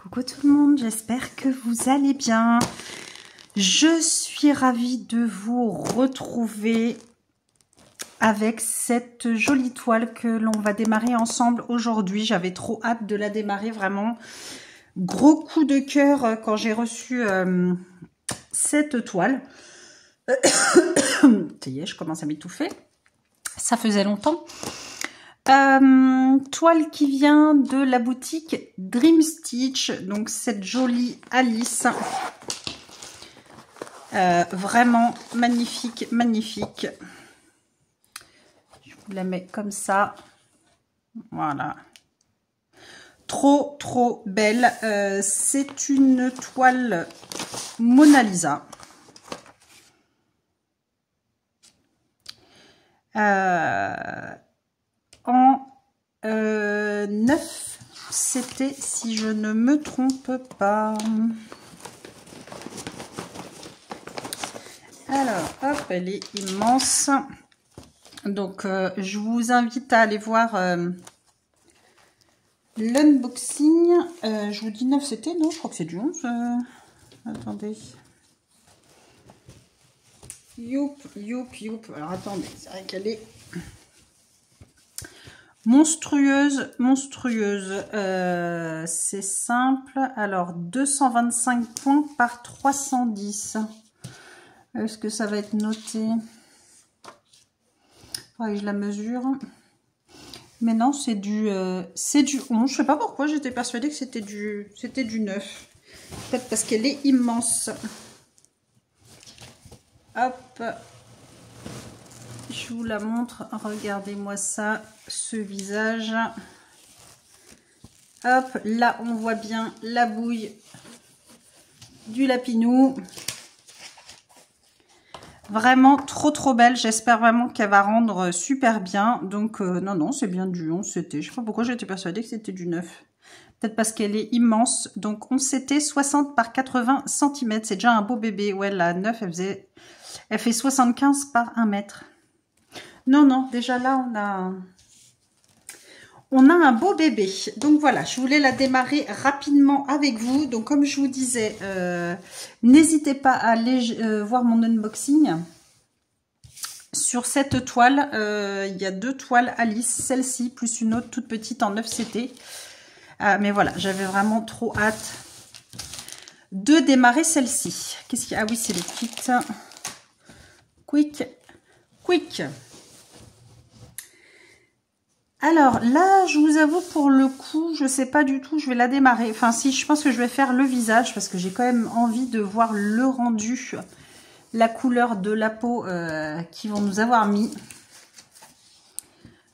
Coucou tout le monde, j'espère que vous allez bien. Je suis ravie de vous retrouver avec cette jolie toile que l'on va démarrer ensemble aujourd'hui. J'avais trop hâte de la démarrer, vraiment. Gros coup de cœur quand j'ai reçu cette toile. Ça y est, je commence à m'étouffer. Ça faisait longtemps. Toile qui vient de la boutique Dream Stitch, donc cette jolie Alice, vraiment magnifique, magnifique. Je vous la mets comme ça, voilà, trop trop belle. C'est une toile Mona Lisa. En 9, c'était, si je ne me trompe pas. Alors, hop, elle est immense. Donc, je vous invite à aller voir l'unboxing. Je vous dis 9, c'était, non, je crois que c'est du 11. Attendez. Youp, youp, youp. Alors, attendez, c'est vrai qu'elle est... monstrueuse, monstrueuse. C'est simple. Alors, 225 points par 310. Est-ce que ça va être noté? Ouais, je la mesure. Mais non, c'est du 11. Je sais pas pourquoi, j'étais persuadée que c'était du 9. Peut-être parce qu'elle est immense. Hop. Je vous la montre, regardez-moi ça, ce visage. Hop, là on voit bien la bouille du lapinou. Vraiment trop trop belle, j'espère vraiment qu'elle va rendre super bien. Donc non, c'est bien du 11 CT. Je sais pas pourquoi j'étais persuadée que c'était du 9. Peut-être parce qu'elle est immense. Donc 11 CT, 60 par 80 cm. C'est déjà un beau bébé. Ouais, la 9, elle fait 75 par 1 mètre. Non, déjà là, on a un beau bébé. Donc voilà, je voulais la démarrer rapidement avec vous. Donc comme je vous disais, n'hésitez pas à aller voir mon unboxing. Sur cette toile, il y a 2 toiles Alice, celle-ci, plus une autre toute petite en 9 CT. Mais voilà, j'avais vraiment trop hâte de démarrer celle-ci. Qu'est-ce qu'il y a? Ah oui, c'est le kit. Quick. Alors là, je vous avoue, pour le coup, je sais pas du tout, je vais la démarrer. Enfin si, je pense que je vais faire le visage parce que j'ai quand même envie de voir le rendu, la couleur de la peau qu'ils vont nous avoir mis.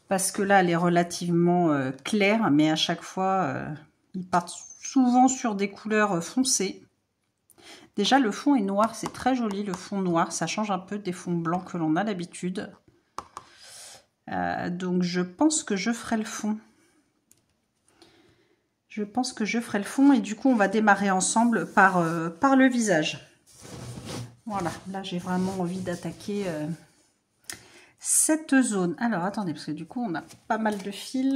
Parce que là, elle est relativement claire, mais à chaque fois, ils partent souvent sur des couleurs foncées. Déjà, le fond est noir, c'est très joli, le fond noir. Ça change un peu des fonds blancs que l'on a d'habitude. Donc je pense que je ferai le fond. Je pense que je ferai le fond et du coup on va démarrer ensemble par le visage. Voilà, là j'ai vraiment envie d'attaquer cette zone. Alors attendez, parce que du coup on a pas mal de fils.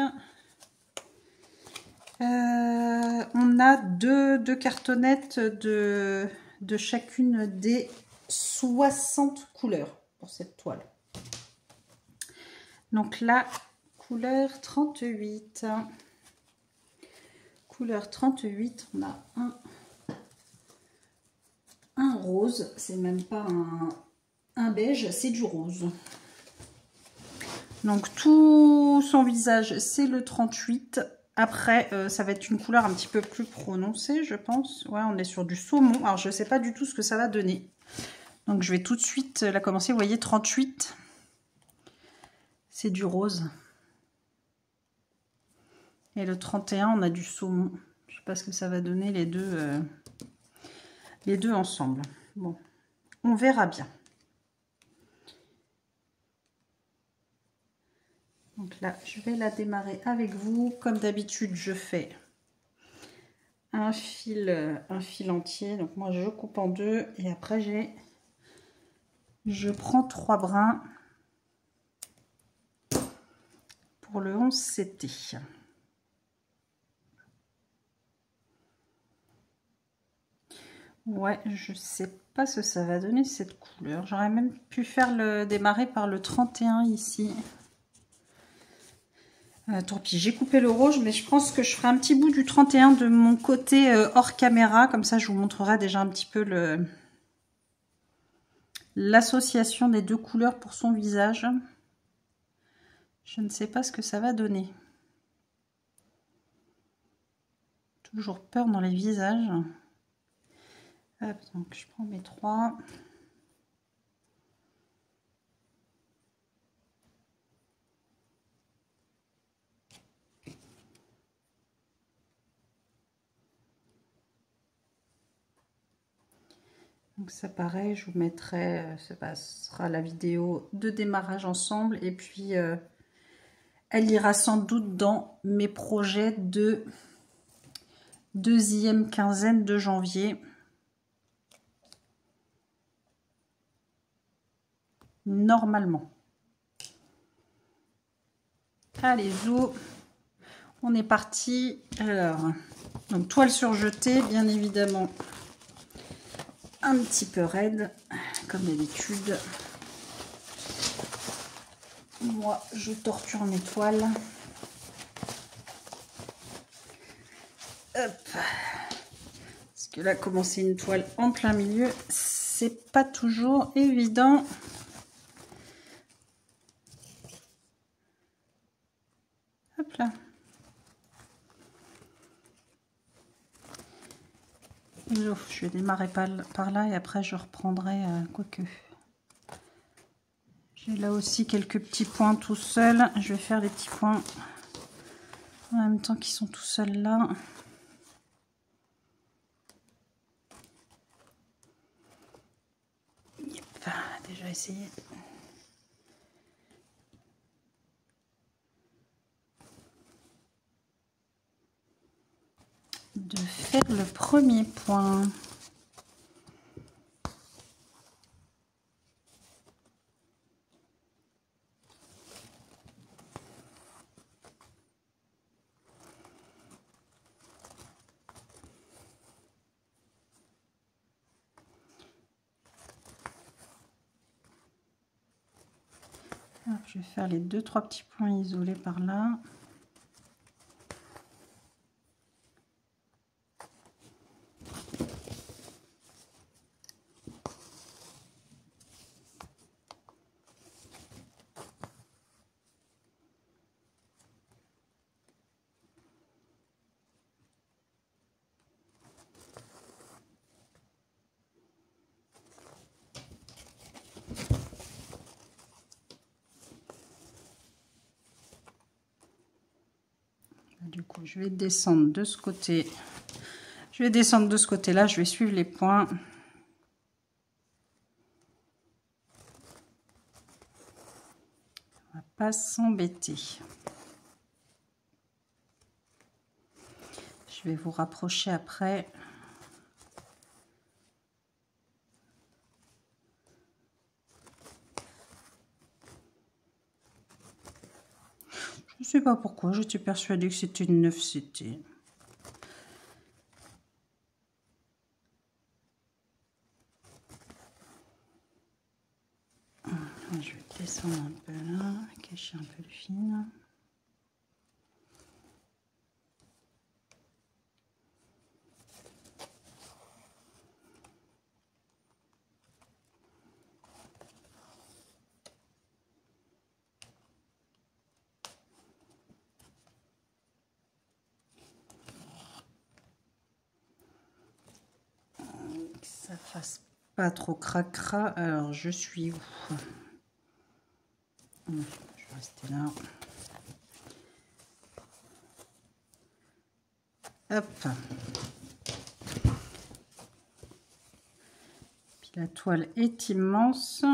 On a deux cartonnettes de chacune des 60 couleurs pour cette toile. Donc là, couleur 38. Couleur 38, on a un rose. C'est même pas un beige, c'est du rose. Donc tout son visage, c'est le 38. Après, ça va être une couleur un petit peu plus prononcée, je pense. Ouais, on est sur du saumon. Alors, je ne sais pas du tout ce que ça va donner. Donc, je vais tout de suite la commencer. Vous voyez, 38. C'est du rose. Et le 31, on a du saumon. Je ne sais pas ce que ça va donner les deux ensemble. Bon, on verra bien. Donc là, je vais la démarrer avec vous. Comme d'habitude, je fais un fil entier. Donc moi, je coupe en 2 et après, je prends 3 brins pour le 11 CT. Ouais, je sais pas ce que ça va donner cette couleur. J'aurais même pu faire le démarrer par le 31 ici. Tant pis, j'ai coupé le rouge, mais je pense que je ferai un petit bout du 31 de mon côté hors caméra. Comme ça, je vous montrerai déjà un petit peu l'association des deux couleurs pour son visage. Je ne sais pas ce que ça va donner. Toujours peur dans les visages. Hop, donc je prends mes 3. Donc ça pareil, je vous mettrai, ce sera la vidéo de démarrage ensemble. Et puis, elle ira sans doute dans mes projets de deuxième quinzaine de janvier. Normalement. Allez, zou, on est parti. Alors, donc toile surjetée, bien évidemment. Un petit peu raide, comme d'habitude. Moi, je torture mes toiles. Hop. Parce que là, commencer une toile en plein milieu, c'est pas toujours évident. Hop là. Je vais démarrer par là et après je reprendrai quoique. J'ai là aussi quelques petits points tout seuls. Je vais faire les petits points en même temps qu'ils sont tout seuls là. Yep, déjà essayé. De faire le premier point. Alors, je vais faire les 2-3 petits points isolés par là. Du coup, je vais descendre de ce côté. Je vais descendre de ce côté-là. Je vais suivre les points. On va pas s'embêter. Je vais vous rapprocher après. Je ne sais pas pourquoi. J'étais persuadée que c'était une 9 CT. Je vais descendre un peu là, cacher un peu le fil. Que ça fasse pas trop cracra. Alors je suis où? Je vais rester là. Hop. Puis la toile est immense.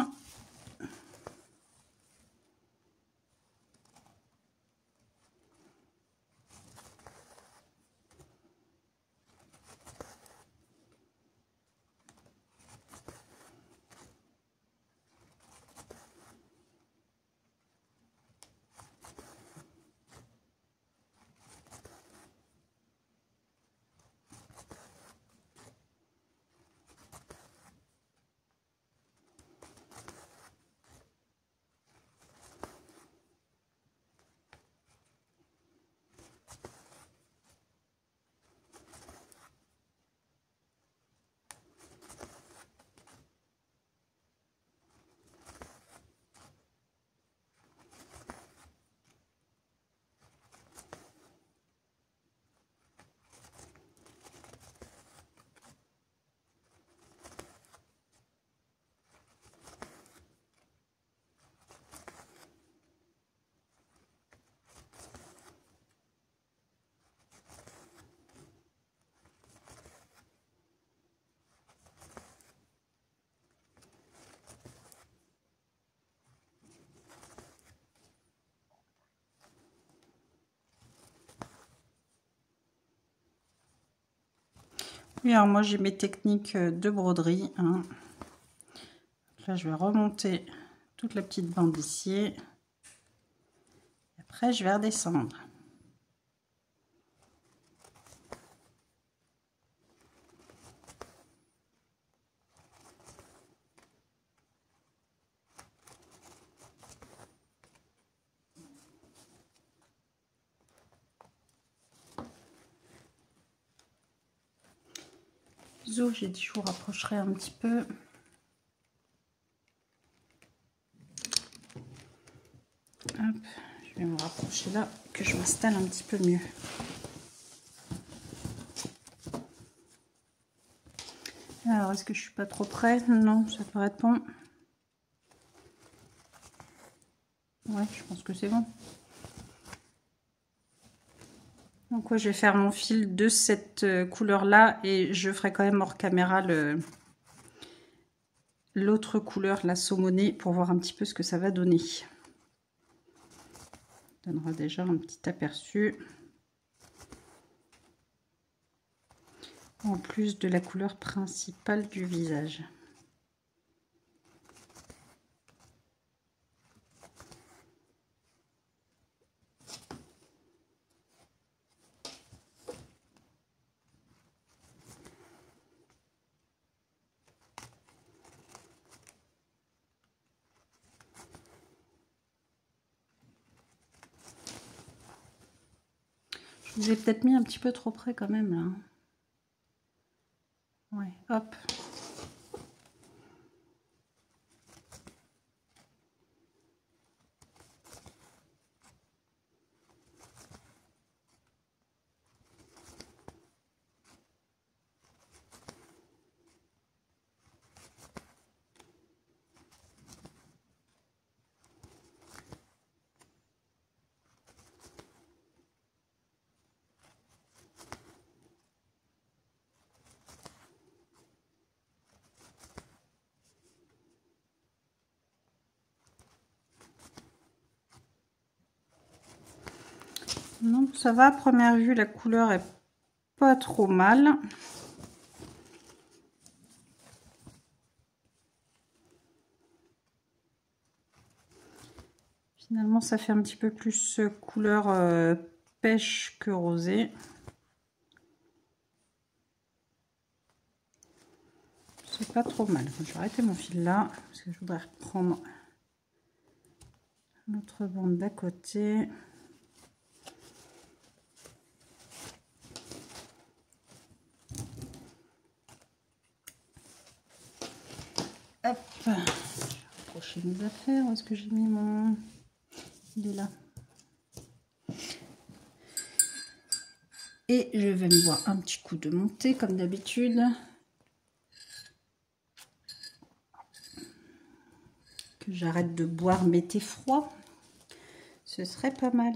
Et alors moi j'ai mes techniques de broderie. Hein. Là je vais remonter toute la petite bande ici. Après je vais redescendre. Zo, j'ai dit je vous rapprocherai un petit peu. Hop, je vais me rapprocher là, que je m'installe un petit peu mieux. Alors, est-ce que je suis pas trop près? Non, ça paraît être bon. Ouais, je pense que c'est bon. Donc, ouais, je vais faire mon fil de cette couleur-là et je ferai quand même hors caméra l'autre couleur, la saumonée, pour voir un petit peu ce que ça va donner. Ça donnera déjà un petit aperçu. En plus de la couleur principale du visage. Je vous ai peut-être mis un petit peu trop près quand même là. Ouais, hop. Non, ça va, à première vue, la couleur est pas trop mal. Finalement, ça fait un petit peu plus couleur pêche que rosé. C'est pas trop mal. Je vais arrêter mon fil là, parce que je voudrais reprendre l'autre bande d'à côté. Hop, je vais rapprocher mes affaires. Où est-ce que j'ai mis mon... Il est là. Et je vais me boire un petit coup de montée, comme d'habitude. Que j'arrête de boire mes thés froids. Ce serait pas mal.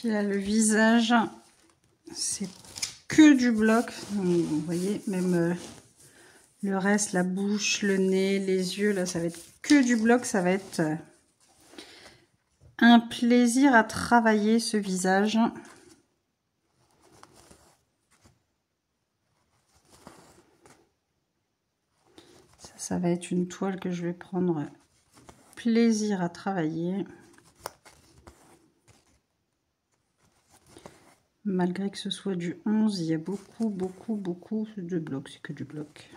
Puis là, le visage, c'est que du bloc. Donc, vous voyez, même le reste, la bouche, le nez, les yeux, là, ça va être que du bloc. Ça va être un plaisir à travailler ce visage. Ça va être une toile que je vais prendre plaisir à travailler. Malgré que ce soit du 11, il y a beaucoup de blocs. C'est que du bloc.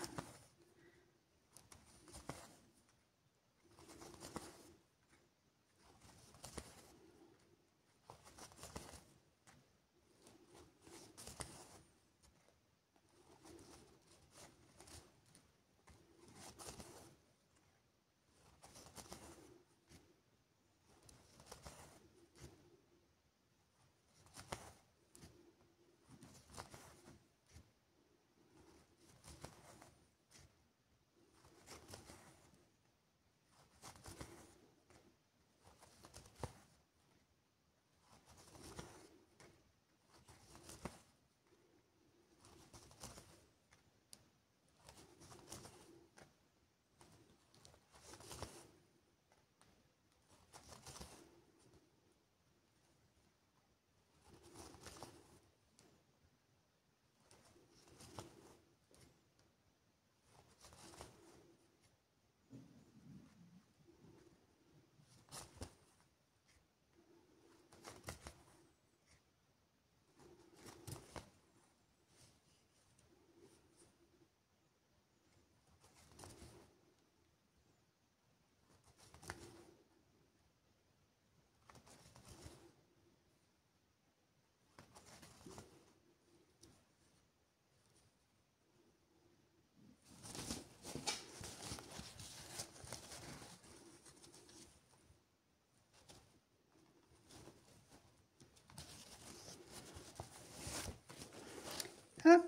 Hop.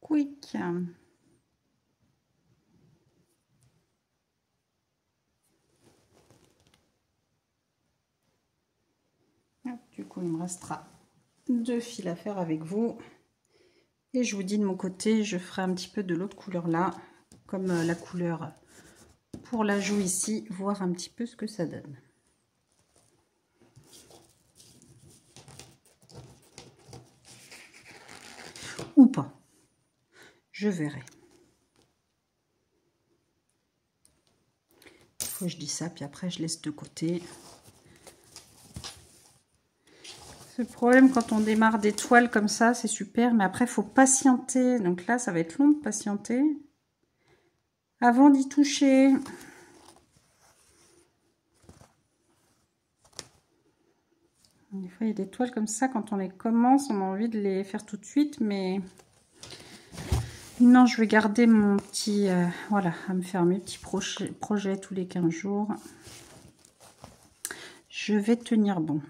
Quick. Du coup, il me restera 2 fils à faire avec vous. Et je vous dis de mon côté, je ferai un petit peu de l'autre couleur là, comme la couleur pour la joue ici, voir un petit peu ce que ça donne. Ou pas. Je verrai. Faut que je dis ça, puis après je laisse de côté. Le problème quand on démarre des toiles comme ça, c'est super, mais après il faut patienter. Donc là, ça va être long de patienter. Avant d'y toucher. Des fois, il y a des toiles comme ça, quand on les commence, on a envie de les faire tout de suite, mais non, je vais garder mon petit, voilà, à me faire mes petits projets tous les 15 jours. Je vais tenir bon.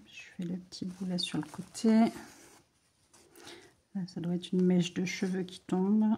Je fais le petit bout là sur le côté. Là, ça doit être une mèche de cheveux qui tombe.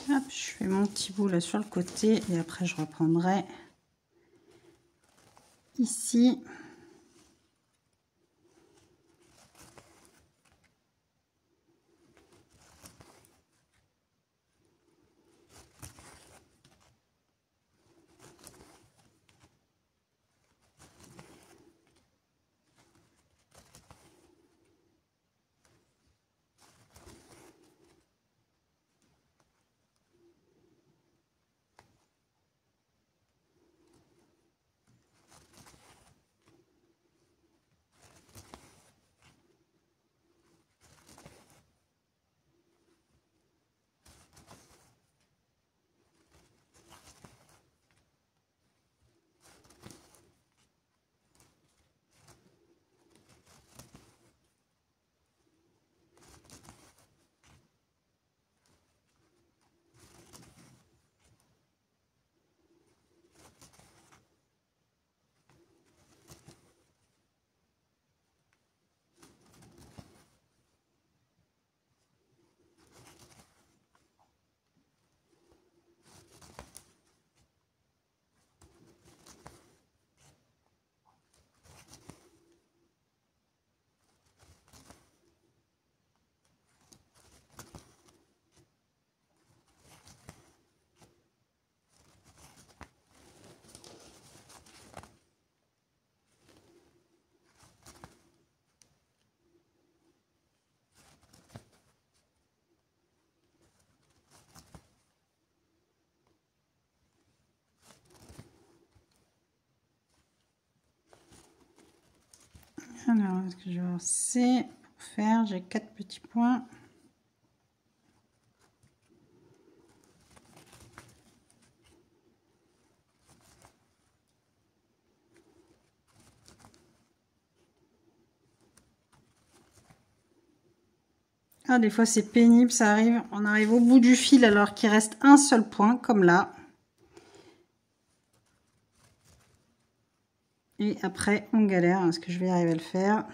Hop, je fais mon petit bout là sur le côté et après je reprendrai ici. Alors, ce que je vais c'est pour faire, j'ai 4 petits points. Ah, des fois c'est pénible, ça arrive, on arrive au bout du fil alors qu'il reste un seul point, comme là. Et après, on galère. Est-ce que je vais arriver à le faire?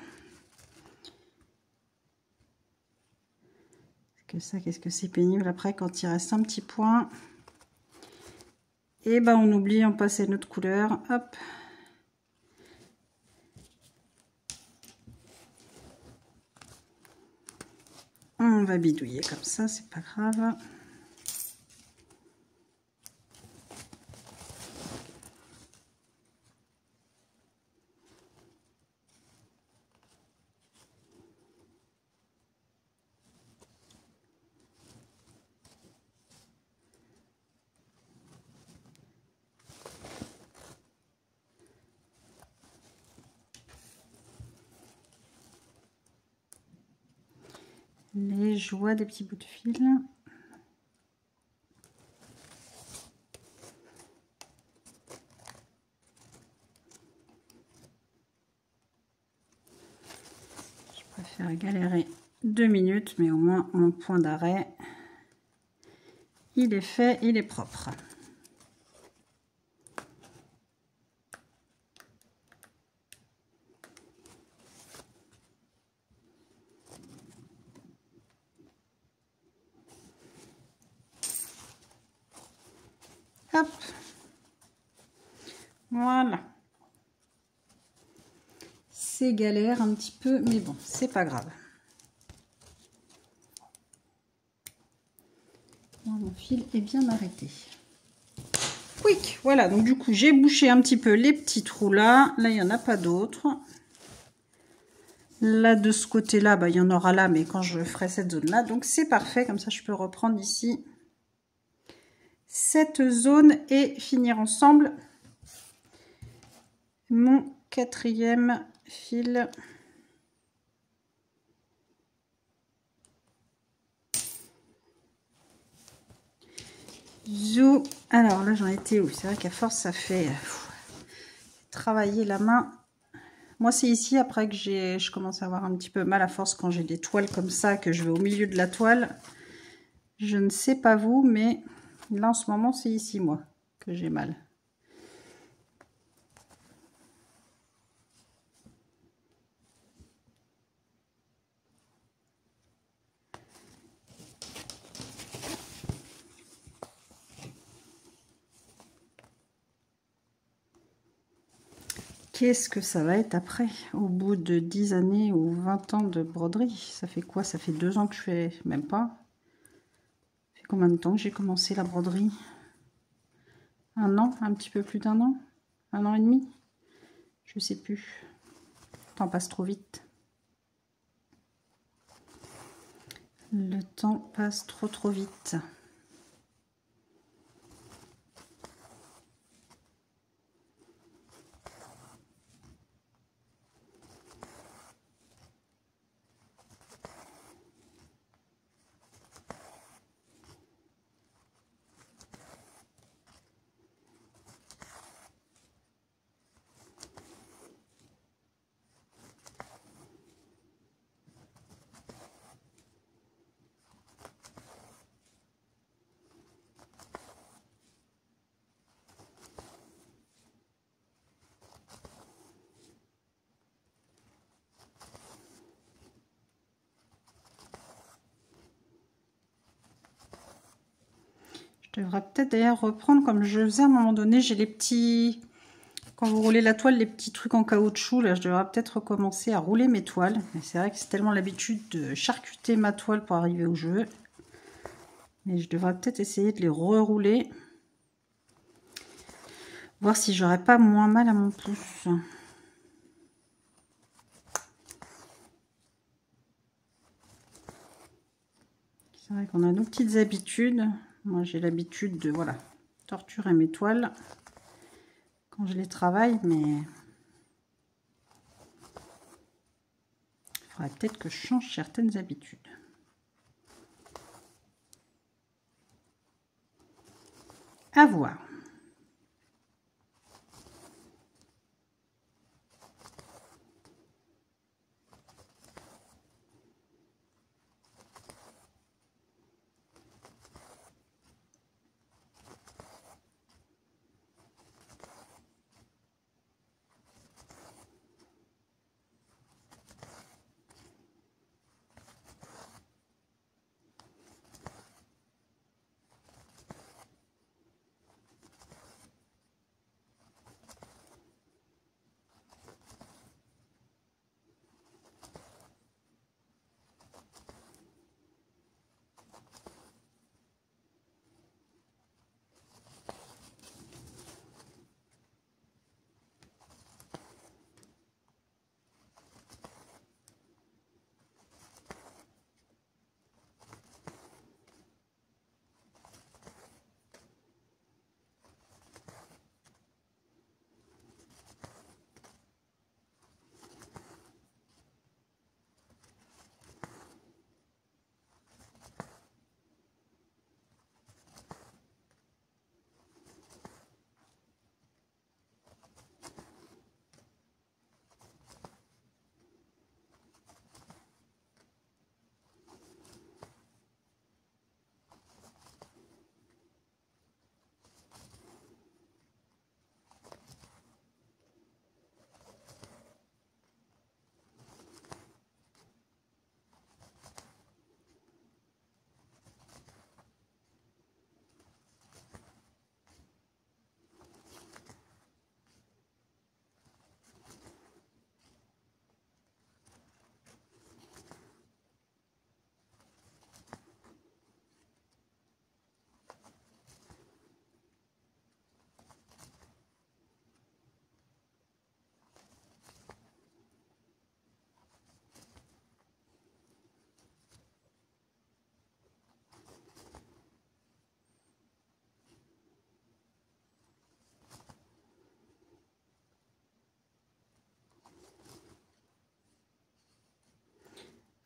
Que ça, qu'est-ce que c'est pénible après quand il reste un petit point. Et ben, on oublie, on passe à une autre couleur. Hop. On va bidouiller comme ça, c'est pas grave. Les joies des petits bouts de fil. Je préfère galérer 2 minutes, mais au moins mon point d'arrêt, il est fait, il est propre. Hop. Voilà. C'est galère un petit peu, mais bon, c'est pas grave. Mon fil est bien arrêté. Quick, voilà, donc du coup, j'ai bouché un petit peu les petits trous là. Là, il n'y en a pas d'autres. Là, de ce côté-là, bah, il y en aura là, mais quand je ferai cette zone-là. Donc, c'est parfait. Comme ça, je peux reprendre ici cette zone et finir ensemble mon 4e fil. Zou. Alors là, j'en étais où? C'est vrai qu'à force, ça fait travailler la main. Moi, c'est ici, après que je commence à avoir un petit peu mal à force quand j'ai des toiles comme ça, que je vais au milieu de la toile. Je ne sais pas vous, mais là, en ce moment, c'est ici, moi, que j'ai mal. qu'est-ce que ça va être après? Au bout de 10 années ou 20 ans de broderie, ça fait quoi? Ça fait 2 ans que je fais, même pas. Ça fait combien de temps que j'ai commencé la broderie? 1 an, un petit peu plus d'1 an? 1 an et demi? Je sais plus. Le temps passe trop vite. Le temps passe trop vite. Je devrais peut-être d'ailleurs reprendre comme je faisais à un moment donné. J'ai les petits... Quand vous roulez la toile, les petits trucs en caoutchouc, là, je devrais peut-être recommencer à rouler mes toiles. Mais c'est vrai que c'est tellement l'habitude de charcuter ma toile pour arriver où je veux. Mais je devrais peut-être essayer de les rerouler. Voir si j'aurais pas moins mal à mon pouce. C'est vrai qu'on a nos petites habitudes. Moi, j'ai l'habitude de, voilà, torturer mes toiles quand je les travaille, mais il faudrait peut-être que je change certaines habitudes. À voir.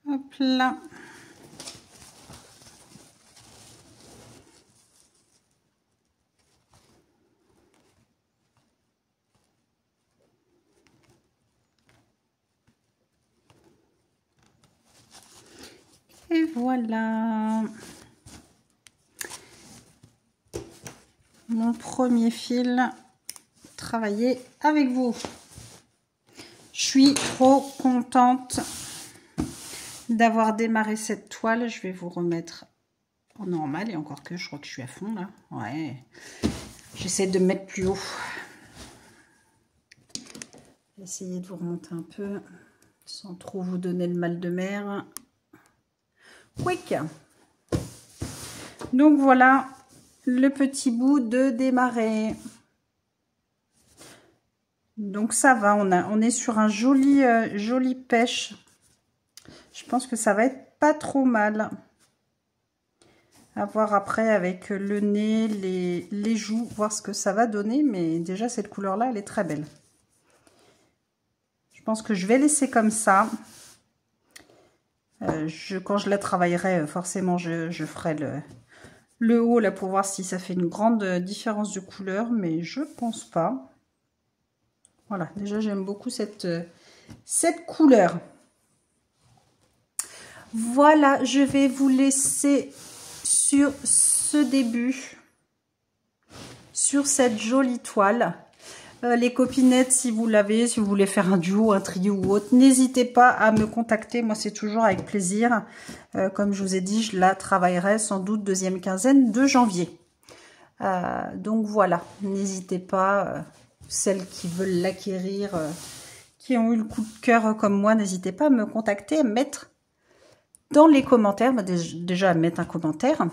Hop là. Et voilà. Mon premier fil travaillé avec vous. Je suis trop contente d'avoir démarré cette toile. Je vais vous remettre en normal. Et encore que je crois que je suis à fond là. Ouais. J'essaie de me mettre plus haut. essayer de vous remonter un peu sans trop vous donner le mal de mer. Quick. Donc voilà le petit bout de démarrer. Donc ça va, on est sur un joli pêche. Je pense que ça va être pas trop mal. À voir après avec le nez, les joues, voir ce que ça va donner. Mais déjà cette couleur là elle est très belle. Je pense que je vais laisser comme ça. Quand je la travaillerai, forcément je ferai le haut là pour voir si ça fait une grande différence de couleur, mais je pense pas. Voilà, déjà j'aime beaucoup cette couleur. Voilà, je vais vous laisser sur ce début, sur cette jolie toile. Les copinettes, si vous l'avez, si vous voulez faire un duo, un trio ou autre, n'hésitez pas à me contacter. Moi, c'est toujours avec plaisir. Comme je vous ai dit, je la travaillerai sans doute deuxième quinzaine de janvier. Donc voilà, n'hésitez pas. Celles qui veulent l'acquérir, qui ont eu le coup de cœur comme moi, n'hésitez pas à me contacter, à me mettre dans les commentaires, déjà à mettre un commentaire.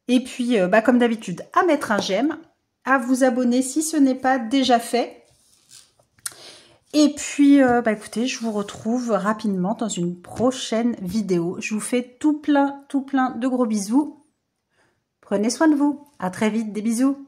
Et puis, comme d'habitude, à mettre un j'aime, à vous abonner si ce n'est pas déjà fait. Et puis, écoutez, je vous retrouve rapidement dans une prochaine vidéo. Je vous fais tout plein de gros bisous. Prenez soin de vous. À très vite, des bisous.